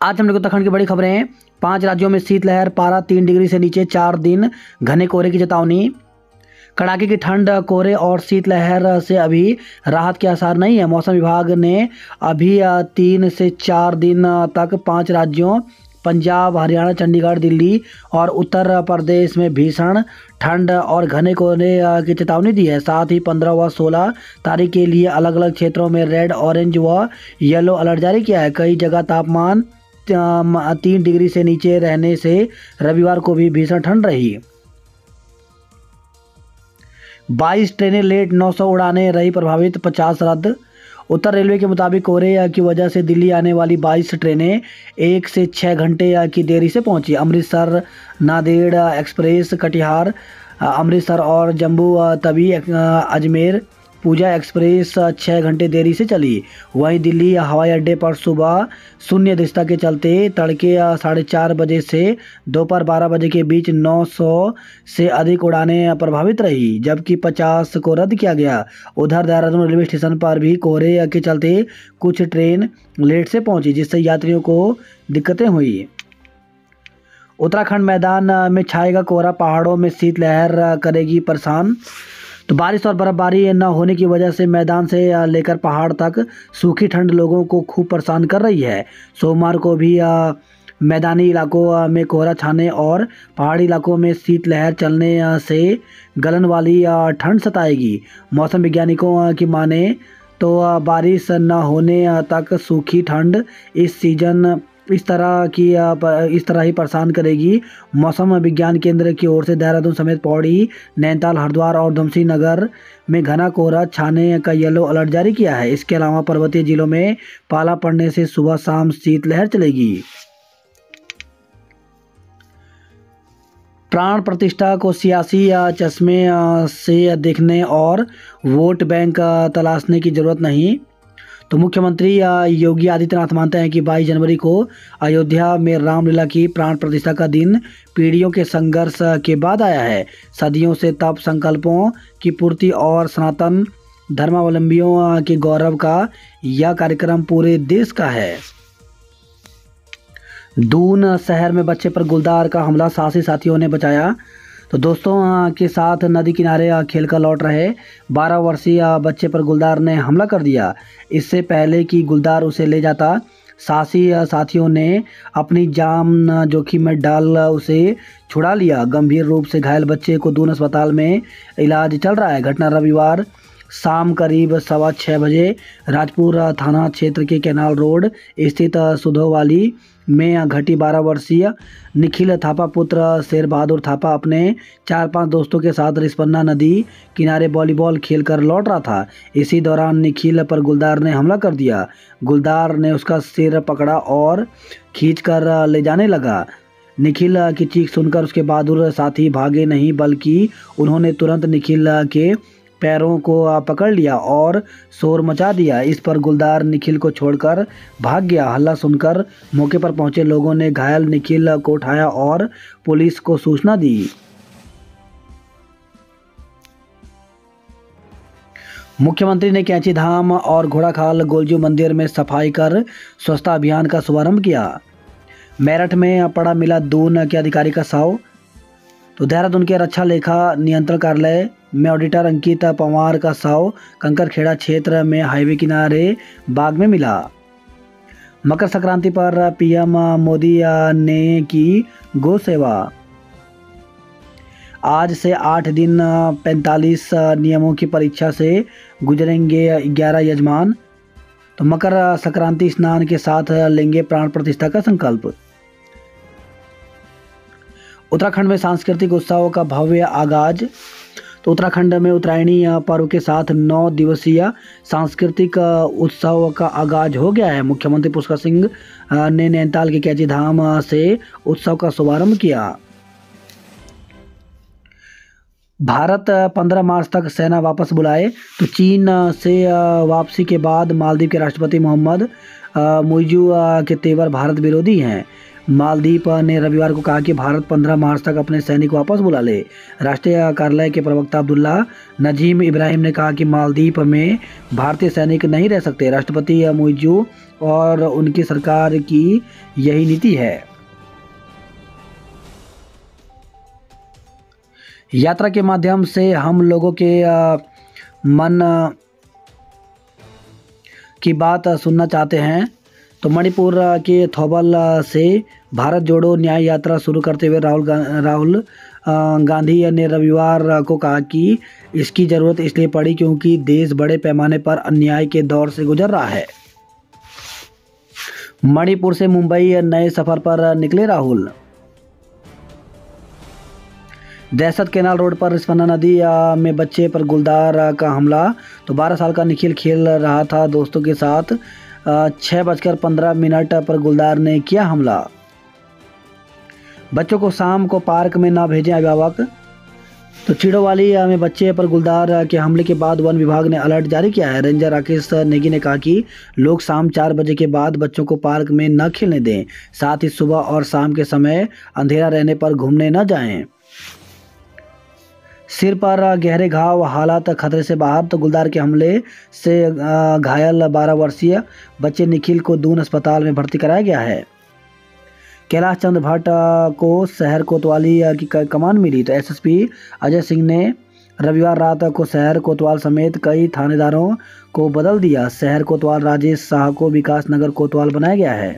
आज हम लोग उत्तराखंड की बड़ी खबरें हैं। 5 राज्यों में शीतलहर, पारा 3 डिग्री से नीचे, 4 दिन घने कोहरे की चेतावनी। कड़ाके की ठंड, कोहरे और शीतलहर से अभी राहत के आसार नहीं है। मौसम विभाग ने अभी 3 से 4 दिन तक 5 राज्यों पंजाब, हरियाणा, चंडीगढ़, दिल्ली और उत्तर प्रदेश में भीषण ठंड और घने कोहरे की चेतावनी दी है। साथ ही 15 व 16 तारीख के लिए अलग अलग क्षेत्रों में रेड, ऑरेंज व येलो अलर्ट जारी किया है। कई जगह तापमान 3 डिग्री से नीचे रहने से रविवार को भी भीषण ठंड रही। 22 ट्रेनें लेट, 900 उड़ानें रही प्रभावित, 50 रद्द। उत्तर रेलवे के मुताबिक कोहरे की वजह से दिल्ली आने वाली 22 ट्रेनें 1 से 6 घंटे की देरी से पहुंची। अमृतसर नांदेड़ एक्सप्रेस, कटिहार अमृतसर और जम्मू तवी अजमेर पूजा एक्सप्रेस 6 घंटे देरी से चली। वहीं दिल्ली हवाई अड्डे पर सुबह शून्य दृष्टा के चलते तड़के 4:30 बजे से दोपहर 12 बजे के बीच 900 से अधिक उड़ानें प्रभावित रही, जबकि 50 को रद्द किया गया। उधर देहरादून रेलवे स्टेशन पर भी कोहरे के चलते कुछ ट्रेन लेट से पहुंची, जिससे यात्रियों को दिक्कतें हुई। उत्तराखंड मैदान में छाएगा कोहरा, पहाड़ों में शीतलहर करेगी परेशान। तो बारिश और बर्फबारी न होने की वजह से मैदान से लेकर पहाड़ तक सूखी ठंड लोगों को खूब परेशान कर रही है। सोमवार को भी मैदानी इलाकों में कोहरा छाने और पहाड़ी इलाकों में शीतलहर चलने से गलन वाली ठंड सताएगी। मौसम वैज्ञानिकों की माने तो बारिश न होने तक सूखी ठंड इस सीजन इस तरह ही परेशान करेगी। मौसम विज्ञान केंद्र की ओर से देहरादून समेत पौड़ी, नैनीताल, हरिद्वार और उधमसिंह नगर में घना कोहरा छाने का येलो अलर्ट जारी किया है। इसके अलावा पर्वतीय जिलों में पाला पड़ने से सुबह शाम शीतलहर चलेगी। प्राण प्रतिष्ठा को सियासी चश्मे से देखने और वोट बैंक तलाशने की जरूरत नहीं। तो मुख्यमंत्री योगी आदित्यनाथ मानते हैं कि 22 जनवरी को अयोध्या में रामलीला की प्राण प्रतिष्ठा का दिन पीढ़ियों के संघर्ष के बाद आया है। सदियों से तप संकल्पों की पूर्ति और सनातन धर्मावलंबियों के गौरव का यह कार्यक्रम पूरे देश का है। दून शहर में बच्चे पर गुलदार का हमला, साहसी साथियों ने बचाया। तो दोस्तों के साथ नदी किनारे खेलकर लौट रहे 12 वर्षीय बच्चे पर गुलदार ने हमला कर दिया। इससे पहले कि गुलदार उसे ले जाता, साहसी साथियों ने अपनी जान जोखिम में डाल उसे छुड़ा लिया। गंभीर रूप से घायल बच्चे को दून अस्पताल में इलाज चल रहा है। घटना रविवार शाम करीब 6:15 बजे राजपुर थाना क्षेत्र के कैनाल रोड स्थित सुधोवाली में घटी। 12 वर्षीय निखिल थापा पुत्र शेर बहादुर थापा अपने 4-5 दोस्तों के साथ रिस्पन्ना नदी किनारे वॉलीबॉल खेलकर लौट रहा था। इसी दौरान निखिल पर गुलदार ने हमला कर दिया। गुलदार ने उसका सिर पकड़ा और खींचकर ले जाने लगा। निखिल की चीख सुनकर उसके बहादुर साथी भागे नहीं, बल्कि उन्होंने तुरंत निखिल के पैरों को पकड़ लिया और शोर मचा दिया। इस पर गुलदार निखिल को छोड़कर भाग गया। हल्ला सुनकर मौके पर पहुंचे लोगों ने घायल निखिल को उठाया और पुलिस को सूचना दी। मुख्यमंत्री ने कैंची धाम और घोड़ाखाल गोलजू मंदिर में सफाई कर स्वच्छता अभियान का शुभारंभ किया। मेरठ में पड़ा मिला दून के अधिकारी का शव। तो देहरादून के रक्षा लेखा नियंत्रण कार्यालय में ऑडिटर अंकित पवार का शव कंकरखेड़ा क्षेत्र में हाईवे किनारे बाग में मिला। मकर संक्रांति पर पीएम मोदी ने की गौ सेवा। आज से 8 दिन 45 नियमों की परीक्षा से गुजरेंगे 11 यजमान। तो मकर संक्रांति स्नान के साथ लेंगे प्राण प्रतिष्ठा का संकल्प। उत्तराखंड में सांस्कृतिक उत्सव का भव्य आगाज। तो उत्तराखंड में उत्तरायणी पर्व के साथ 9 दिवसीय सांस्कृतिक उत्सव का आगाज हो गया है। मुख्यमंत्री पुष्कर सिंह ने नैनीताल के कैंची धाम से उत्सव का शुभारंभ किया। भारत 15 मार्च तक सेना वापस बुलाए। तो चीन से वापसी के बाद मालदीव के राष्ट्रपति मोहम्मद मुइजू के तेवर भारत विरोधी हैं। मालदीव ने रविवार को कहा कि भारत 15 मार्च तक अपने सैनिक वापस बुला ले। राष्ट्रीय कार्यालय के प्रवक्ता अब्दुल्ला नजीम इब्राहिम ने कहा कि मालदीव में भारतीय सैनिक नहीं रह सकते। राष्ट्रपति मुइज़्ज़ू और उनकी सरकार की यही नीति है। यात्रा के माध्यम से हम लोगों के मन की बात सुनना चाहते हैं। तो मणिपुर के थौबल से भारत जोड़ो न्याय यात्रा शुरू करते हुए राहुल गांधी ने रविवार को कहा कि इसकी ज़रूरत इसलिए पड़ी क्योंकि देश बड़े पैमाने पर अन्याय के दौर से गुजर रहा है। मणिपुर से मुंबई नए सफ़र पर निकले राहुल। दहशत केनाल रोड पर रिस्पना नदी में बच्चे पर गुलदार का हमला। तो 12 साल का निखिल खेल रहा था दोस्तों के साथ। 6:15 पर गुलदार ने किया हमला। बच्चों को शाम को पार्क में ना भेजें अभिभावक। तो चिड़ोवाली में बच्चे पर गुलदार के हमले के बाद वन विभाग ने अलर्ट जारी किया है। रेंजर राकेश नेगी ने कहा कि लोग शाम 4 बजे के बाद बच्चों को पार्क में न खेलने दें, साथ ही सुबह और शाम के समय अंधेरा रहने पर घूमने न जाएं। सिर पर गहरे घाव, हालात खतरे से बाहर। तो गुलदार के हमले से घायल 12 वर्षीय बच्चे निखिल को दून अस्पताल में भर्ती कराया गया है। कैलाश चंद्र भट्ट को शहर कोतवाली की कमान मिली। तो एसएसपी अजय सिंह ने रविवार रात को शहर कोतवाल समेत कई थानेदारों को बदल दिया। शहर कोतवाल राजेश शाह को विकास नगर कोतवाल बनाया गया है।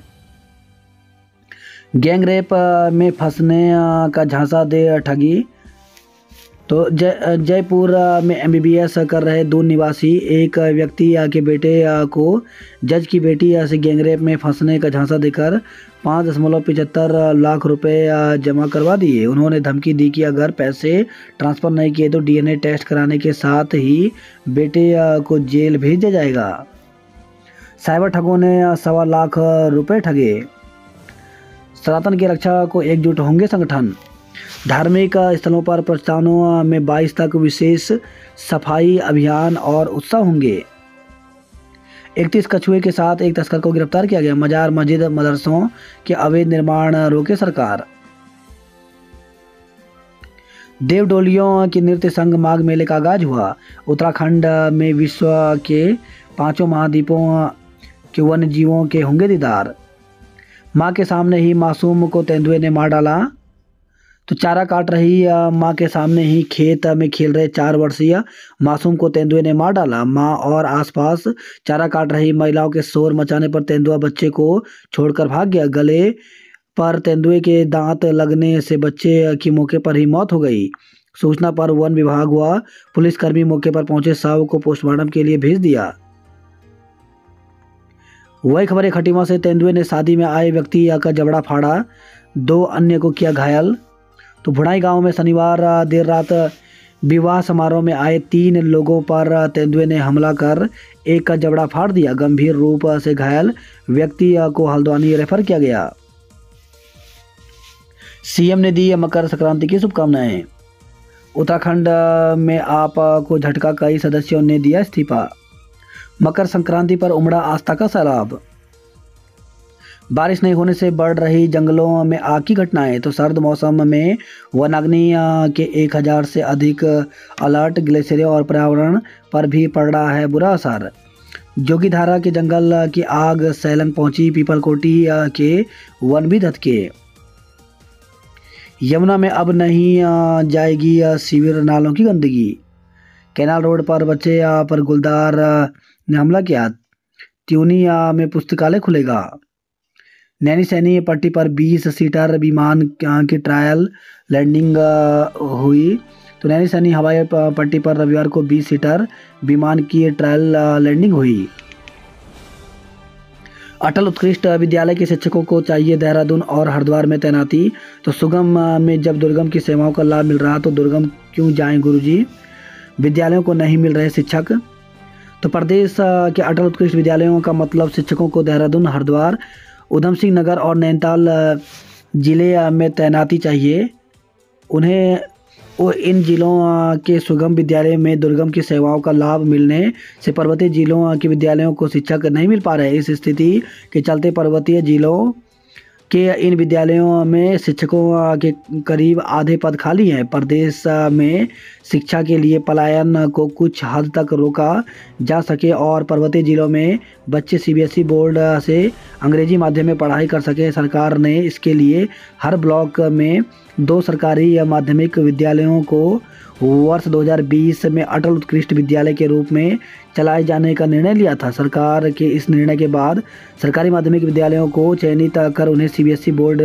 गैंगरेप में फंसने का झांसा दे ठगी। तो जयपुर में एमबीबीएस कर रहे दून निवासी एक व्यक्ति के बेटे को जज की बेटी से गैंगरेप में फंसने का झांसा देकर 5.75 लाख रुपए जमा करवा दिए। उन्होंने धमकी दी कि अगर पैसे ट्रांसफ़र नहीं किए तो डीएनए टेस्ट कराने के साथ ही बेटे को जेल भेज दिया जाएगा। साइबर ठगों ने 1.25 लाख रुपए ठगे। सनातन की रक्षा को एकजुट होंगे संगठन। धार्मिक स्थलों पर प्रस्थानों में 22 तक विशेष सफाई अभियान और उत्सव होंगे। 31 कछुए के साथ एक तस्कर को गिरफ्तार किया गया। मजार मस्जिद मदरसों के अवैध निर्माण रोके सरकार। देवडोलियों की नृत्य संघ माघ मेले का आगाज हुआ। उत्तराखंड में विश्व के 5 महाद्वीपों के वन्य जीवों के होंगे दीदार। माँ के सामने ही मासूम को तेंदुए ने मार डाला। तो चारा काट रही माँ के सामने ही खेत में खेल रहे 4 वर्षीय मासूम को तेंदुए ने मार डाला। माँ और आसपास चारा काट रही महिलाओं के शोर मचाने पर तेंदुआ बच्चे को छोड़कर भाग गया। गले पर तेंदुए के दांत लगने से बच्चे की मौके पर ही मौत हो गई। सूचना पर वन विभाग व पुलिसकर्मी मौके पर पहुंचे, शव को पोस्टमार्टम के लिए भेज दिया। वही खबर है खटीमा से। तेंदुए ने शादी में आए व्यक्ति का जबड़ा फाड़ा, 2 अन्य को किया घायल। तो भुड़ाई गांव में शनिवार देर रात विवाह समारोह में आए 3 लोगों पर तेंदुए ने हमला कर एक का जबड़ा फाड़ दिया। गंभीर रूप से घायल व्यक्ति को हल्द्वानी रेफर किया गया। सीएम ने दी मकर संक्रांति की शुभकामनाएं। उत्तराखंड में आप को झटका, कई सदस्यों ने दिया इस्तीफा। मकर संक्रांति पर उमड़ा आस्था का सैलाब। बारिश नहीं होने से बढ़ रही जंगलों में आग की घटनाएं। तो सर्द मौसम में वनाग्नि के 1000 से अधिक अलर्ट। ग्लेशियरों और पर्यावरण पर भी पड़ रहा है बुरा असर। जोगीधारा के जंगल की आग सैलंग पहुंची। पीपलकोटी के वन भी धधके। यमुना में अब नहीं जाएगी सीवर नालों की गंदगी। कैनाल रोड पर बच्चे पर गुलदार ने हमला किया। त्यूनी में पुस्तकालय खुलेगा। नैनी सैनी पट्टी पर 20 सीटर विमान की ट्रायल लैंडिंग हुई। तो नैनी सैनी हवाई पट्टी पर रविवार को 20 सीटर विमान की ट्रायल लैंडिंग हुई। अटल उत्कृष्ट विद्यालय के शिक्षकों को चाहिए देहरादून और हरिद्वार में तैनाती। तो सुगम में जब दुर्गम की सेवाओं का लाभ मिल रहा तो दुर्गम क्यों जाएं गुरुजी। विद्यालयों को नहीं मिल रहे शिक्षक। तो प्रदेश के अटल उत्कृष्ट विद्यालयों का मतलब शिक्षकों को देहरादून, हरिद्वार, उधम सिंह नगर और नैनीताल जिले में तैनाती चाहिए। उन्हें इन जिलों के सुगम विद्यालय में दुर्गम की सेवाओं का लाभ मिलने से पर्वतीय जिलों के विद्यालयों को शिक्षक नहीं मिल पा रहे। इस स्थिति के चलते पर्वतीय जिलों कि इन विद्यालयों में शिक्षकों के करीब आधे पद खाली हैं। प्रदेश में शिक्षा के लिए पलायन को कुछ हद तक रोका जा सके और पर्वतीय जिलों में बच्चे सीबीएसई बोर्ड से अंग्रेजी माध्यम में पढ़ाई कर सके, सरकार ने इसके लिए हर ब्लॉक में 2 सरकारी माध्यमिक विद्यालयों को वर्ष 2020 में अटल उत्कृष्ट विद्यालय के रूप में चलाए जाने का निर्णय लिया था। सरकार के इस निर्णय के बाद सरकारी माध्यमिक विद्यालयों को चयनित कर उन्हें सीबीएसई बोर्ड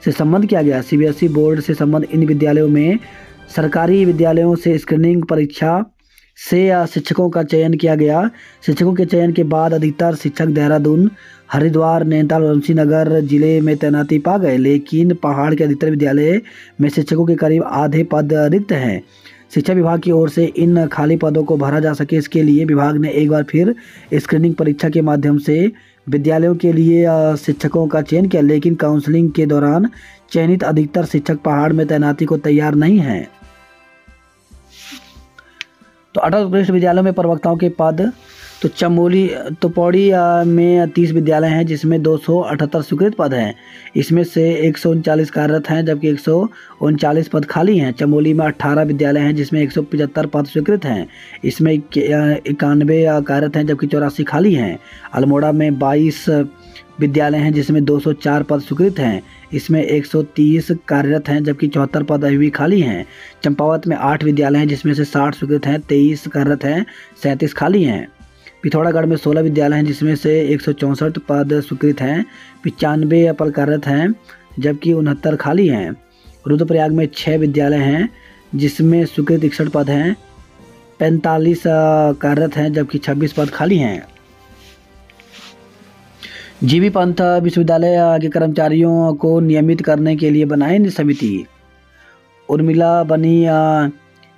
से संबद्ध किया गया। सीबीएसई बोर्ड से संबद्ध इन विद्यालयों में सरकारी विद्यालयों से स्क्रीनिंग परीक्षा से शिक्षकों का चयन किया गया। शिक्षकों के चयन के बाद अधिकतर शिक्षक देहरादून, हरिद्वार, नैनीताल और नगर जिले में तैनाती पा गए, लेकिन पहाड़ के अधिकतर विद्यालय में शिक्षकों के करीब आधे पद रिक्त हैं। शिक्षा विभाग की ओर से इन खाली पदों को भरा जा सके, इसके लिए विभाग ने एक बार फिर स्क्रीनिंग परीक्षा के माध्यम से विद्यालयों के लिए शिक्षकों का चयन किया, लेकिन काउंसलिंग के दौरान चयनित अधिकतर शिक्षक पहाड़ में तैनाती को तैयार नहीं हैं। तो अटल उत्कृष्ट विद्यालयों में प्रवक्ताओं के पद तो पौड़ी में 30 विद्यालय हैं जिसमें 278 स्वीकृत पद हैं। इसमें से 139 कार्यरत हैं जबकि 139 पद खाली हैं। चमोली में 18 विद्यालय हैं जिसमें 175 पद स्वीकृत हैं। इसमें 91 कार्यरत हैं जबकि 84 खाली हैं। अल्मोड़ा में 22 विद्यालय हैं जिसमें 204 पद स्वीकृत हैं। इसमें 130 कार्यरत हैं जबकि 74 पद अभी भी खाली हैं। चंपावत में 8 विद्यालय हैं जिसमें से 60 स्वीकृत हैं, 23 कार्यरत हैं, 37 खाली हैं। पिथौरागढ़ में 16 विद्यालय हैं जिसमें से 164 पद स्वीकृत हैं, 95 पद कार्यरत हैं जबकि 69 खाली हैं। रुद्रप्रयाग में 6 विद्यालय हैं जिसमें स्वीकृत 61 पद हैं, 45 कार्यरत हैं जबकि 26 पद खाली हैं। जीबी पंत विश्वविद्यालय के कर्मचारियों को नियमित करने के लिए बनाई समिति। उर्मिला बनी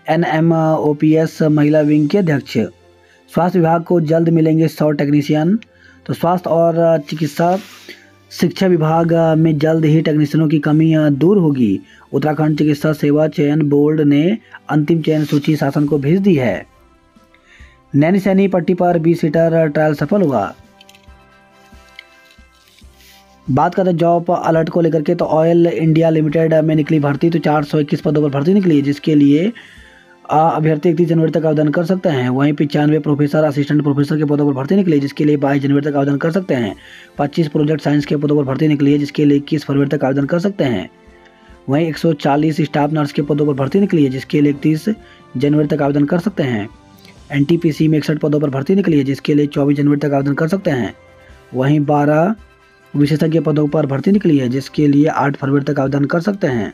NMOPS महिला विंग के अध्यक्ष। स्वास्थ्य विभाग को जल्द मिलेंगे 100 टेक्नीशियन। तो स्वास्थ्य और चिकित्सा शिक्षा विभाग में जल्द ही टेक्नीशियनों की कमी दूर होगी। उत्तराखंड चिकित्सा सेवा चयन बोर्ड ने अंतिम चयन सूची शासन को भेज दी है। नैनीसैनी पट्टी पर 20 सीटर ट्रायल सफल हुआ। बात करते हैं जॉब अलर्ट को लेकर के, तो ऑयल इंडिया लिमिटेड में निकली भर्ती, तो 421 पदों पर भर्ती निकली है जिसके लिए अभ्यर्थी 31 जनवरी तक आवेदन कर सकते हैं। वहीं 95 प्रोफेसर, असिस्टेंट प्रोफेसर के पदों पर भर्ती निकली है जिसके लिए 22 जनवरी तक आवेदन कर सकते हैं। 25 प्रोजेक्ट साइंस के पदों पर भर्ती निकली है जिसके लिए 21 फरवरी तक आवेदन कर सकते हैं। वहीं 140 स्टाफ नर्स के पदों पर भर्ती निकली है जिसके लिए 31 जनवरी तक आवेदन कर सकते हैं। NTPC में 61 पदों पर भर्ती निकली है जिसके लिए 24 जनवरी तक आवेदन कर सकते हैं। वहीं 12 विशेषज्ञ पदों पर भर्ती निकली है जिसके लिए 8 फरवरी तक आवेदन कर सकते हैं।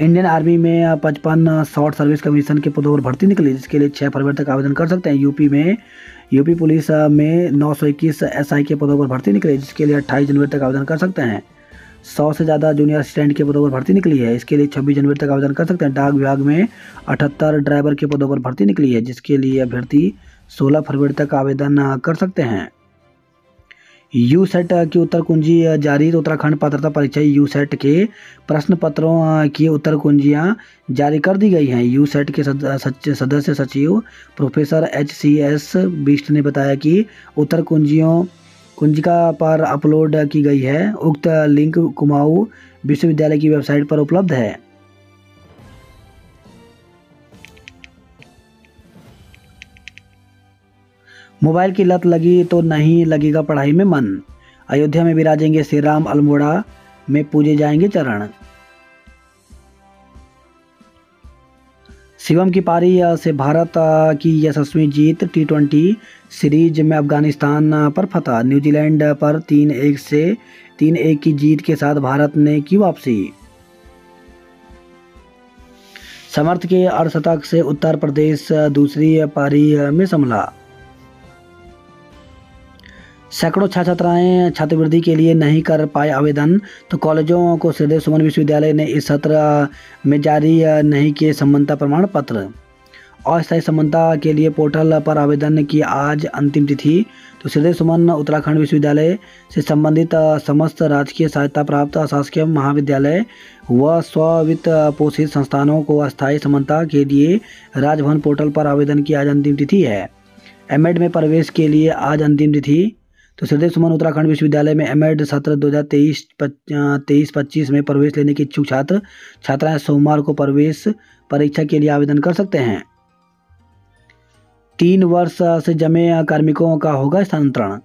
इंडियन आर्मी में 55 शॉर्ट सर्विस कमीशन के पदों पर भर्ती निकली जिसके लिए 6 फरवरी तक आवेदन कर सकते हैं। यूपी पुलिस में 921 SI के पदों पर भर्ती निकली जिसके लिए 28 जनवरी तक आवेदन कर सकते हैं। 100 से ज़्यादा जूनियर असिस्टेंट के पदों पर भर्ती निकली है, इसके लिए 26 जनवरी तक आवेदन कर सकते हैं। डाक विभाग में 78 ड्राइवर के पदों पर भर्ती निकली है जिसके लिए अभ्यर्थी 16 फरवरी तक आवेदन कर सकते हैं। यूसेट की उत्तर कुंजी जारी। तो उत्तराखंड पात्रता परीक्षा यूसेट के प्रश्न पत्रों की उत्तर कुंजियाँ जारी कर दी गई हैं। यूसेट के सदस्य सचिव प्रोफेसर HCS बिष्ट ने बताया कि उत्तर कुंजिका पर अपलोड की गई है। उक्त लिंक कुमाऊं विश्वविद्यालय की वेबसाइट पर उपलब्ध है। मोबाइल की लत लगी तो नहीं लगेगा पढ़ाई में मन। अयोध्या में विराजेंगे श्री राम, अल्मोड़ा में पूजे जाएंगे चरण। शिवम की पारी से भारत की यशस्वी जीत। T20 सीरीज में अफगानिस्तान पर फतह। न्यूजीलैंड पर 3-1 की जीत के साथ भारत ने की वापसी। समर्थ के अर्धशतक से उत्तर प्रदेश दूसरी पारी में संभला। सैकड़ों छात्राएं छात्रवृत्ति के लिए नहीं कर पाए आवेदन। तो कॉलेजों को श्रीदेव सुमन विश्वविद्यालय ने इस सत्र में जारी नहीं किए संबंधता प्रमाण पत्र। अस्थायी संबंधता के लिए पोर्टल पर आवेदन की आज अंतिम तिथि। तो श्रीदेव सुमन उत्तराखंड विश्वविद्यालय से संबंधित समस्त राजकीय सहायता प्राप्त शासकीय महाविद्यालय व स्ववित्त पोषित संस्थानों को अस्थायी संबंधता के लिए राजभवन पोर्टल पर आवेदन की आज अंतिम तिथि है। एमएड में प्रवेश के लिए आज अंतिम तिथि। तो श्रीदेव सुमन उत्तराखंड विश्वविद्यालय में एमएड सत्र 2023-25 में प्रवेश लेने के इच्छुक छात्र छात्राएं सोमवार को प्रवेश परीक्षा के लिए आवेदन कर सकते हैं। 3 वर्ष से जमे कार्मिकों का होगा स्थानांतरण।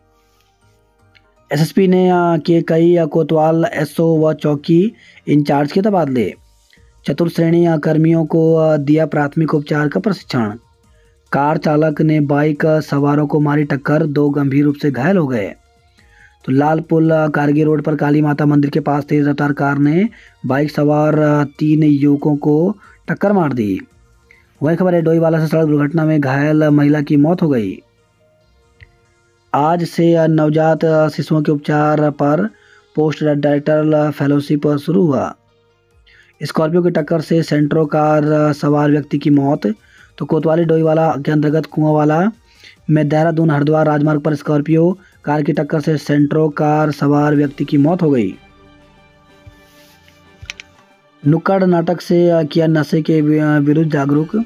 एसएसपी ने किए कई कोतवाल एसओ व चौकी इंचार्ज के तबादले। चतुर्थ श्रेणी कर्मियों को दिया प्राथमिक उपचार का प्रशिक्षण। कार चालक ने बाइक सवारों को मारी टक्कर, 2 गंभीर रूप से घायल हो गए। तो लाल पुल कारगिल रोड पर काली माता मंदिर के पास तेज रफ्तार कार ने बाइक सवार 3 युवकों को टक्कर मार दी। वही खबर है डोईवाला से सड़क दुर्घटना में घायल महिला की मौत हो गई। आज से नवजात शिशुओं के उपचार पर पोस्ट डायरेक्टर फेलोशिप शुरू हुआ। स्कॉर्पियो की टक्कर से सेंट्रो कार सवार व्यक्ति की मौत। तो कोतवाली डोईवाला के अंतर्गत कुआंवाला में देहरादून हरिद्वार राजमार्ग पर स्कॉर्पियो कार की टक्कर से सेंट्रो कार सवार व्यक्ति की मौत हो गई। नुक्कड़ नाटक से किया नशे के विरुद्ध जागरूक।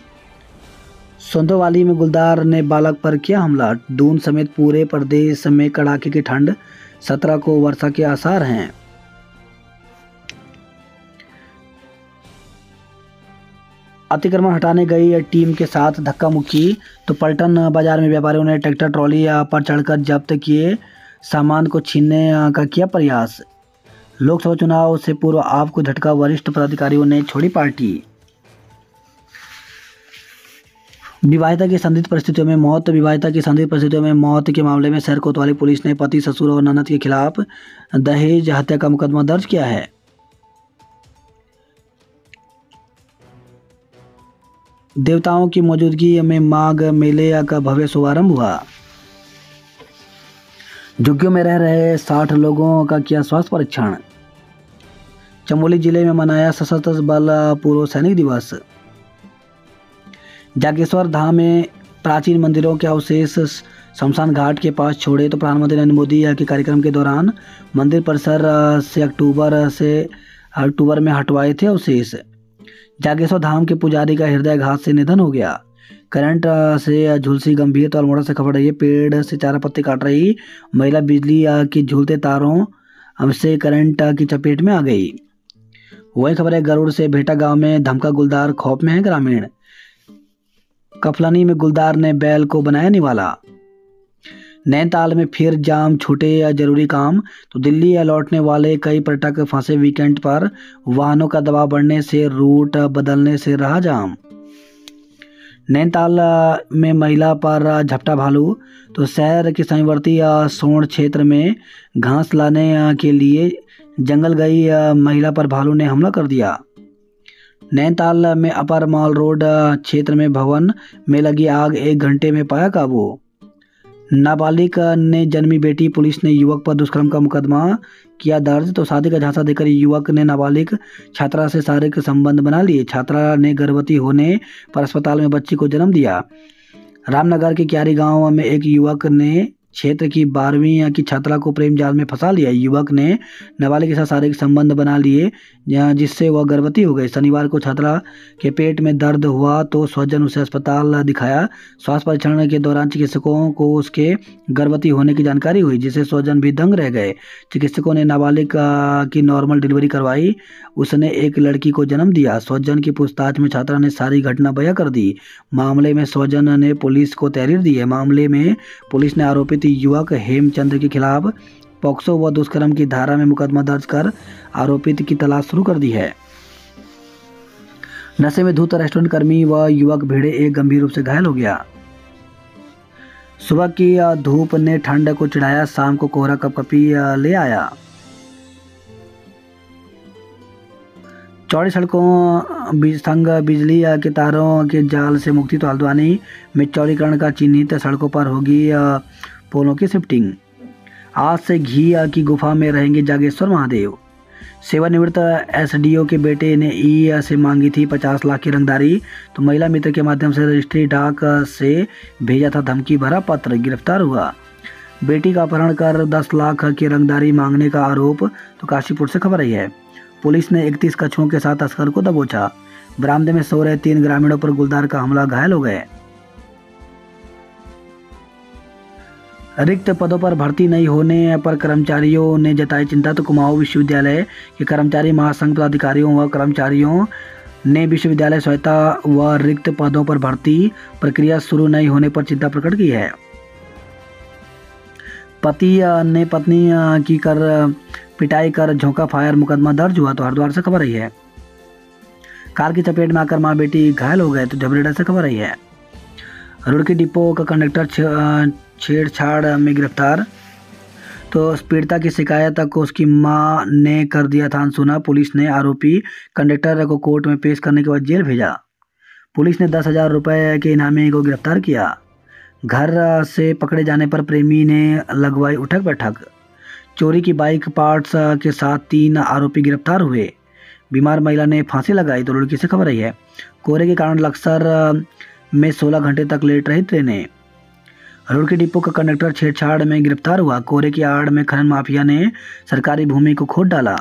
सोंदोवाली में गुलदार ने बालक पर किया हमला। दून समेत पूरे प्रदेश में कड़ाके की ठंड, 17 को वर्षा के आसार हैं। अतिक्रमण हटाने गई टीम के साथ धक्का मुक्की। तो पलटन बाजार में व्यापारियों ने ट्रैक्टर ट्रॉली पर चढ़कर जब्त किए सामान को छीनने का किया प्रयास। लोकसभा चुनाव से पूर्व आपको झटका, वरिष्ठ पदाधिकारियों ने छोड़ी पार्टी। विवाहिता की संदिग्ध परिस्थितियों में मौत। विवाहिता की संदिग्ध परिस्थितियों में मौत के मामले में शहर कोतवाली पुलिस ने पति, ससुर और ननद के खिलाफ दहेज हत्या का मुकदमा दर्ज किया है। देवताओं की मौजूदगी में माघ मेले का भव्य शुभारंभ हुआ। झुग्गियों में रह रहे 60 लोगों का किया स्वास्थ्य परीक्षण। चमोली जिले में मनाया सशस्त्र बल पूर्व सैनिक दिवस। जागेश्वर धाम में प्राचीन मंदिरों के अवशेष शमशान घाट के पास छोड़े। तो प्रधानमंत्री नरेंद्र मोदी के कार्यक्रम के दौरान मंदिर परिसर से अक्टूबर में हटवाए थे अवशेष। जागेश्वर धाम के पुजारी का हृदयघात से निधन हो गया। करंट से झुलसी गंभीर। तो अल्मोड़ा से खबर रही है, पेड़ से चारा पत्ते काट रही महिला बिजली के झूलते तारों से करंट की चपेट में आ गई। वही खबर है गरुड़ से भेटा गांव में धमका गुलदार, खौफ में है ग्रामीण। कफलानी में गुलदार ने बैल को बनाया निवाला। नैनीताल में फिर जाम, छूटे जरूरी काम। तो दिल्ली लौटने वाले कई पर्यटक फंसे वीकेंड पर। वाहनों का दबाव बढ़ने से रूट बदलने से रहा जाम। नैनीताल में महिला पर झपटा भालू। तो शहर के समीपवर्ती सोण क्षेत्र में घास लाने के लिए जंगल गई महिला पर भालू ने हमला कर दिया। नैनीताल में अपर मॉल रोड क्षेत्र में भवन में लगी आग 1 घंटे में पाया काबू। नाबालिग ने जन्मी बेटी, पुलिस ने युवक पर दुष्कर्म का मुकदमा किया दर्ज। तो शादी का झांसा देकर युवक ने नाबालिग छात्रा से शारीरिक संबंध बना लिए। छात्रा ने गर्भवती होने पर अस्पताल में बच्ची को जन्म दिया। रामनगर के क्यारी गांव में एक युवक ने क्षेत्र की 12वीं की छात्रा को प्रेम जाल में फंसा लिया। युवक ने नाबालिग के साथ शारीरिक संबंध बना लिए जिससे वह गर्भवती हो गई। शनिवार को छात्रा के पेट में दर्द हुआ तो स्वजन उसे अस्पताल दिखाया। स्वास्थ्य परीक्षण के दौरान चिकित्सकों को उसके गर्भवती होने की जानकारी हुई, जिससे स्वजन भी दंग रह गए। चिकित्सकों ने नाबालिग की नॉर्मल डिलीवरी करवाई। उसने एक लड़की को जन्म दिया। स्वजन की पूछताछ में छात्रा ने सारी घटना बयां कर दी। मामले में स्वजन ने पुलिस को तहरीर दी है। मामले में पुलिस ने आरोपित युवक हेमचंद्र के खिलाफ पॉक्सो व दुष्कर्म की धारा में मुकदमा दर्ज कर आरोपित की तलाश शुरू कर दी है। नशे में धुत रेस्टोरेंट कर्मी व युवक भिड़े, एक गंभीर रूप से घायल हो गया। सुबह की धूप ने ठंड को चिढ़ाया, शाम को कोहरा कपकपी ले आया। चौड़ी सड़कों संग बिजली के तारों के जाल से मुक्ति। तो हल्द्वानी में चौड़ीकरण का चिन्हित सड़कों पर होगी पोलों की शिफ्टिंग। आज से घी की गुफा में रहेंगे जागेश्वर महादेव। सेवानिवृत्त एसडीओ के बेटे ने ई से मांगी थी 50 लाख की रंगदारी। तो महिला मित्र के माध्यम से रजिस्ट्री डाक से भेजा था धमकी भरा पत्र, गिरफ्तार हुआ। बेटी का अपहरण कर 10 लाख की रंगदारी मांगने का आरोप। तो काशीपुर से खबर आई है, पुलिस ने 31 कछुओं के साथ तस्कर को दबोचा। बरामदे में सो रहे 3 ग्रामीणों पर गुलदार का हमला, घायल हो गए। रिक्त पदों पर भर्ती नहीं होने पर कर्मचारियों ने जताई चिंता। तो कुमाऊं विश्वविद्यालय के कर्मचारी महासंघ पदाधिकारियों व कर्मचारियों ने विश्वविद्यालय स्वायत्ता व रिक्त पदों पर भर्ती प्रक्रिया शुरू नहीं होने पर चिंता प्रकट की है। पति ने पत्नी की कर पिटाई कर झोंका फायर, मुकदमा दर्ज हुआ। तो हरिद्वार से खबर आई है। कार की चपेट में आकर मां बेटी घायल हो गए। तो झबरेड़ा से खबर आई है। रुड़की डिपो का कंडक्टर छेड़छाड़ में गिरफ्तार। तो पीड़िता की शिकायत को उसकी मां ने कर दिया था अनसुना। पुलिस ने आरोपी कंडक्टर को कोर्ट में पेश करने के बाद जेल भेजा। पुलिस ने 10,000 रुपये के इनामी को गिरफ्तार किया। घर से पकड़े जाने पर प्रेमी ने लगवाई उठक बैठक। चोरी की बाइक पार्ट्स के साथ 3 आरोपी गिरफ्तार हुए। बीमार महिला ने फांसी लगाई। तो रुड़की से खबर आई है। कोहरे के कारण लक्सर में 16 घंटे तक लेट रही ट्रेनें। रुड़की डिपो का कंडक्टर छेड़छाड़ में गिरफ्तार हुआ। कोहरे की आड़ में खनन माफिया ने सरकारी भूमि को खोद डाला।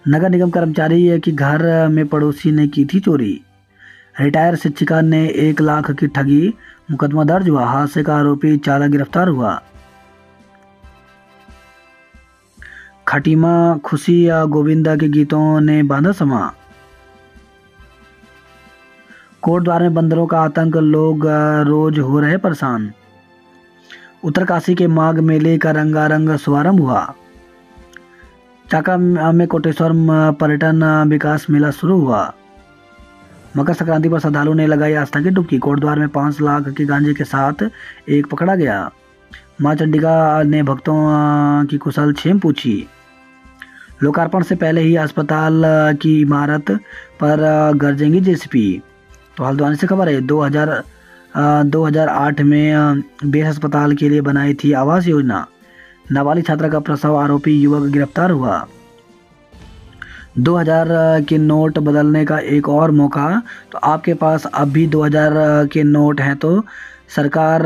नगर निगम कर्मचारी की घर में पड़ोसी ने की थी चोरी। रिटायर शिक्षिका ने 1 लाख की ठगी, मुकदमा दर्ज हुआ। हादसे का आरोपी चालक गिरफ्तार हुआ। खटीमा खुशी या गोविंदा के गीतों ने बांधा समा। कोट द्वार में बंदरों का आतंक, लोग रोज हो रहे परेशान। उत्तरकाशी के माघ मेले का रंगारंग शुभारंभ हुआ। चाका में कोटेश्वर पर्यटन विकास मेला शुरू हुआ। मकर संक्रांति पर श्रद्धालुओं ने लगाई आस्था की डुबकी। कोट द्वार में 5 लाख के गांजे के साथ एक पकड़ा गया। मां चंडिका ने भक्तों की कुशल क्षेम पूछी। लोकार्पण से पहले ही अस्पताल की इमारत पर गरजेंगी जेसीबी। तो हल्द्वानी से खबर है। 2008 में बेस अस्पताल के लिए बनाई थी आवास योजना। नाबालिग छात्रा का प्रसव, आरोपी युवक गिरफ्तार हुआ। 2000 के नोट बदलने का एक और मौका। तो आपके पास अब भी 2000 के नोट हैं तो सरकार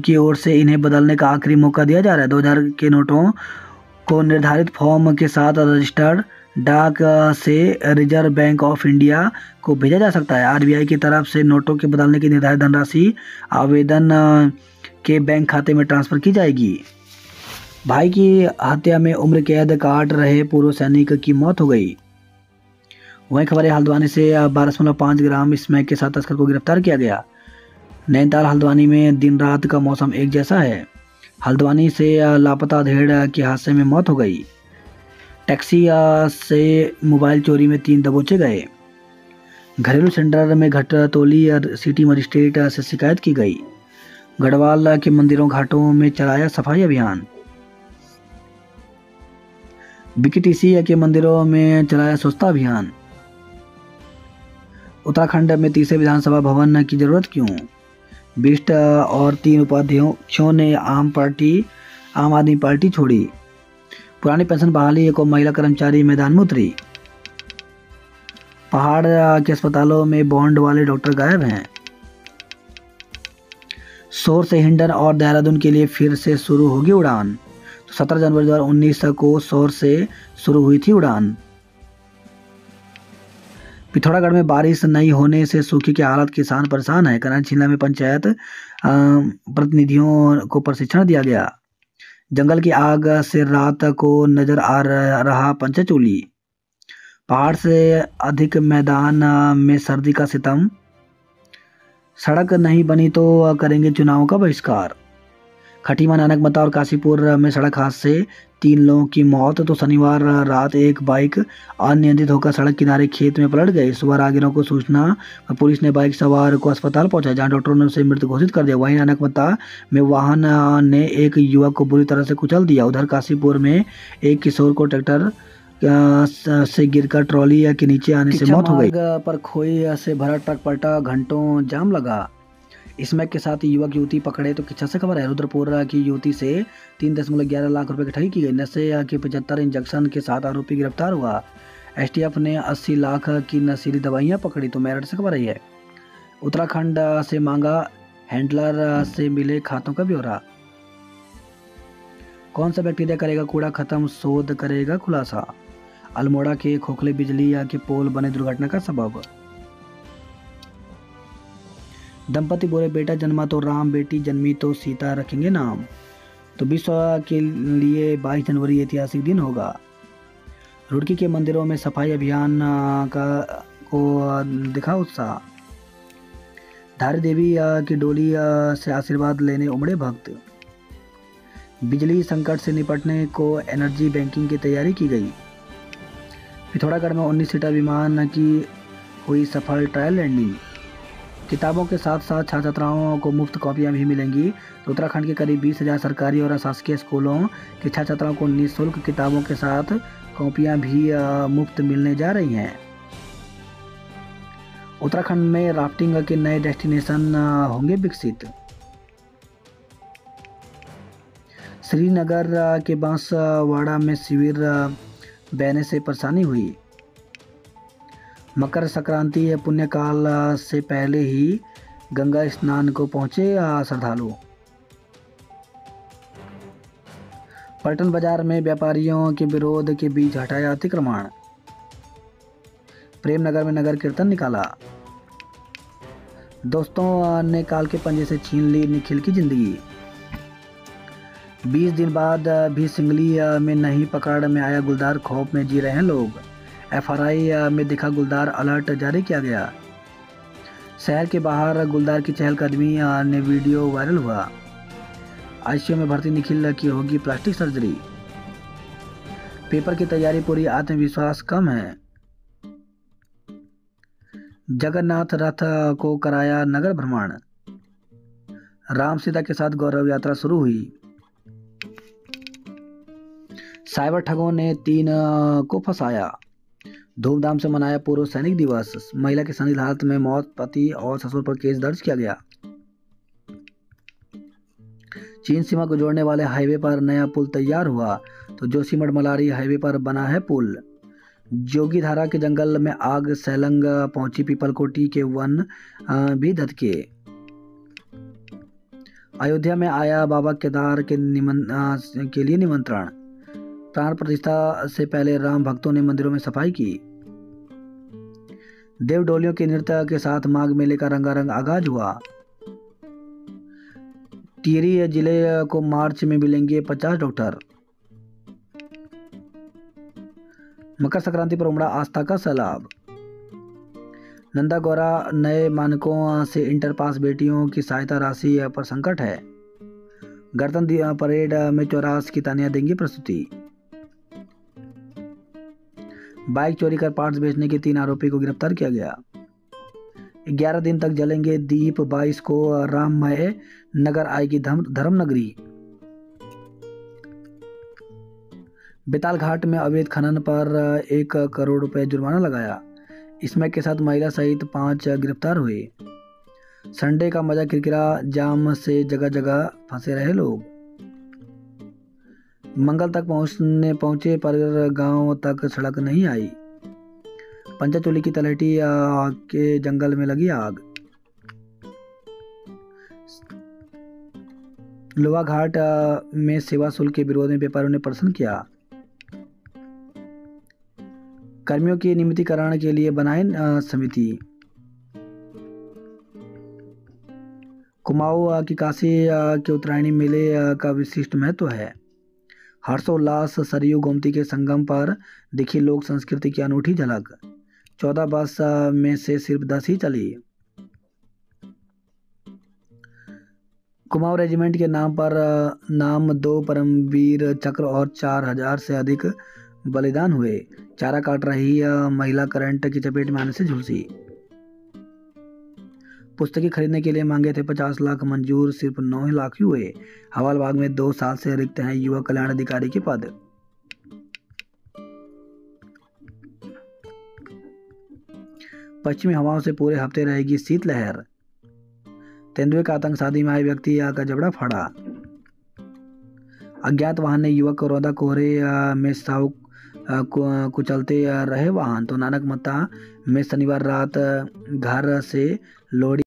की ओर से इन्हें बदलने का आखिरी मौका दिया जा रहा है। 2000 के नोटों को निर्धारित फॉर्म के साथ रजिस्टर्ड डाक से रिजर्व बैंक ऑफ इंडिया को भेजा जा सकता है। आरबीआई की तरफ से नोटों के बदलने की निर्धारित धनराशि आवेदन के बैंक खाते में ट्रांसफर की जाएगी। भाई की हत्या में उम्र कैद काट रहे पूर्व सैनिक की मौत हो गई। वहीं खबर है हल्द्वानी से 12.5 ग्राम स्मैक के साथ तस्कर को गिरफ्तार किया गया। नैनीताल हल्द्वानी में दिन रात का मौसम एक जैसा है। हल्द्वानी से लापता धेड़ के हादसे में मौत हो गई। टैक्सी से मोबाइल चोरी में 3 दबोचे गए। घरेलू सिलेंडर में घटतोली सिटी मजिस्ट्रेट से शिकायत की गई। गढ़वाल के मंदिरों घाटों में चलाया सफाई अभियान। बीकेटीसी के मंदिरों में चलाया स्वच्छता अभियान। उत्तराखंड में तीसरे विधानसभा भवन की जरूरत क्यों? बिष्ट और 3 उपाध्यक्षों ने आम आदमी पार्टी छोड़ी। पुरानी पेंशन बहाली को महिला कर्मचारी मैदान में उतरी। पहाड़ के अस्पतालों में बॉन्ड वाले डॉक्टर गायब हैं। शोर से हिंडन और देहरादून के लिए फिर से शुरू होगी उड़ान। तो 17 जनवरी 2019 को शोर से शुरू हुई थी उड़ान। पिथौरागढ़ में बारिश नहीं होने से सूखे की हालत, किसान परेशान है। कनाछिला में पंचायत प्रतिनिधियों को प्रशिक्षण दिया गया। जंगल की आग से रात को नजर आ रहा पंचचूली। पहाड़ से अधिक मैदान में सर्दी का सितम। सड़क नहीं बनी तो करेंगे चुनाव का बहिष्कार। खटीमा, नानकमता और काशीपुर में सड़क हादसे 3 लोगों की मौत। तो शनिवार रात एक बाइक अनियंत्रित होकर सड़क किनारे खेत में पलट गई। सुबह राहगीरों को सूचना पर पुलिस ने बाइक सवार को अस्पताल पहुंचाया, जहां डॉक्टरों ने उसे मृत घोषित कर दिया। वहीं नानकमता में वाहन ने एक युवक को बुरी तरह से कुचल दिया। उधर काशीपुर में एक किशोर को ट्रैक्टर से गिरकर ट्रॉली के नीचे आने से मौत हो गई। पर खोई से भरा ट्रक पलटा, घंटों जाम लगा। स्मैक के साथ युवक युवती पकड़े। तो किच्छा से खबर है। रुद्रपुर की युवती से 3.11 लाख रुपए की ठगी की गई। नशे के 75 इंजेक्शन के साथ आरोपी गिरफ्तार हुआ। एसटीएफ ने 80 लाख की नशीली दवाइयां पकड़ी। तो मेरठ से खबर आई है। उत्तराखंड से मांगा हैंडलर से मिले खातों का ब्यौरा। कौन सा बैक्टीरिया करेगा कूड़ा खत्म, शोध करेगा खुलासा। अल्मोड़ा के खोखले बिजली के पोल बने दुर्घटना का सबब। दंपति बोले बेटा जन्मा तो राम, बेटी जन्मी तो सीता रखेंगे नाम। तो विश्व के लिए 22 जनवरी ऐतिहासिक दिन होगा। रुड़की के मंदिरों में सफाई अभियान को दिखा उत्साह। धारी देवी की डोली से आशीर्वाद लेने उमड़े भक्त। बिजली संकट से निपटने को एनर्जी बैंकिंग की तैयारी की गई। पिथौरागढ़ में 19 सीटर विमान की हुई सफल ट्रायल लैंडिंग। किताबों के साथ साथ छात्र छात्राओं को मुफ्त कॉपियां भी मिलेंगी। तो उत्तराखंड के करीब 20,000 सरकारी और अशासकीय स्कूलों के छात्र छात्राओं को निःशुल्क किताबों के साथ कॉपियां भी मुफ्त मिलने जा रही हैं। उत्तराखंड में राफ्टिंग के नए डेस्टिनेशन होंगे विकसित। श्रीनगर के बांसवाड़ा में शिविर बहने से परेशानी हुई। मकर संक्रांति पुण्यकाल से पहले ही गंगा स्नान को पहुंचे श्रद्धालु। पलटन बाजार में व्यापारियों के विरोध के बीच हटाया अतिक्रमण। प्रेमनगर में नगर कीर्तन निकाला। दोस्तों ने काल के पंजे से छीन ली निखिल की जिंदगी। 20 दिन बाद भी सिंगली में नहीं पकड़ में आया गुलदार, खौफ में जी रहे हैं लोग। एफआरआई में दिखा गुलदार, अलर्ट जारी किया गया। शहर के बाहर गुलदार की चहलकदमी ने वीडियो वायरल हुआ। आईसीयू में भर्ती निखिल की होगी प्लास्टिक सर्जरी। पेपर की तैयारी पूरी, आत्मविश्वास कम है। जगन्नाथ रथ को कराया नगर भ्रमण। राम सीता के साथ गौरव यात्रा शुरू हुई। साइबर ठगों ने 3 को फंसाया। धूमधाम से मनाया पूर्व सैनिक दिवस। महिला की संदिग्ध हालत में मौत, पति और ससुर पर केस दर्ज किया गया। चीन सीमा को जोड़ने वाले हाईवे पर नया पुल तैयार हुआ। तो जोशीमठ मलारी हाईवे पर बना है पुल। जोगीधारा के जंगल में आग, सैलंग पहुंची पीपलकोटी के वन भी धधके। अयोध्या में आया बाबा केदार के लिए निमंत्रण। प्राण प्रतिष्ठा से पहले राम भक्तों ने मंदिरों में सफाई की। देव डोलियों के नृत्य के साथ माघ मेले का रंगारंग आगाज हुआ। टिहरी जिले को मार्च में मिलेंगे 50 डॉक्टर। मकर संक्रांति पर उमड़ा आस्था का सैलाब। नंदा गौरा नए मानकों से इंटर पास बेटियों की सहायता राशि पर संकट है। गणतंत्र परेड में 84 की तानियां देंगी प्रस्तुति। बाइक चोरी कर पार्ट्स बेचने के 3 आरोपी को गिरफ्तार किया गया। 11 दिन तक जलेंगे दीप, 22 को राममय नगर आएगी धर्म नगरी। बेताल घाट में अवैध खनन पर 1 करोड़ रुपए जुर्माना लगाया। इसमें के साथ महिला सहित 5 गिरफ्तार हुए। संडे का मजा किरकिरा, जाम से जगह जगह फंसे रहे लोग। मंगल तक पहुंचे पर गांव तक सड़क नहीं आई। पंचाचोली की तलहटी के जंगल में लगी आग। लोहा घाट में सेवा शुल्क के विरोध में व्यापारियों ने प्रदर्शन किया। कर्मियों के नियमितीकरण के लिए बनाए समिति। कुमाऊं की काशी के उत्तरायणी मेले का विशिष्ट महत्व है। हर्षोल्लास, सरयू गोमती के संगम पर दिखी लोक संस्कृति की अनूठी झलक। 14 बस में से सिर्फ 10 ही चली। कुमाऊं रेजिमेंट के नाम 2 परमवीर चक्र और 4000 से अधिक बलिदान हुए। चारा काट रही महिला करंट की चपेट में आने से झुलसी। पुस्तकें खरीदने के लिए मांगे थे 50 लाख, मंजूर सिर्फ 9 लाख ही हुए। हवालबाग में 2 साल से रिक्त हैं युवा कल्याण अधिकारी के पद। पश्चिमी हवाओं से पूरे हफ्ते रहेगी शीतलहर। तेंदुए का आतंक, शादी में आए व्यक्ति का जबड़ा फाड़ा। अज्ञात वाहन ने युवक को रौंदा, कोहरे में साव कुचलते रहे वाहन। तो नानक मत्ता में शनिवार रात घर से लोहड़ी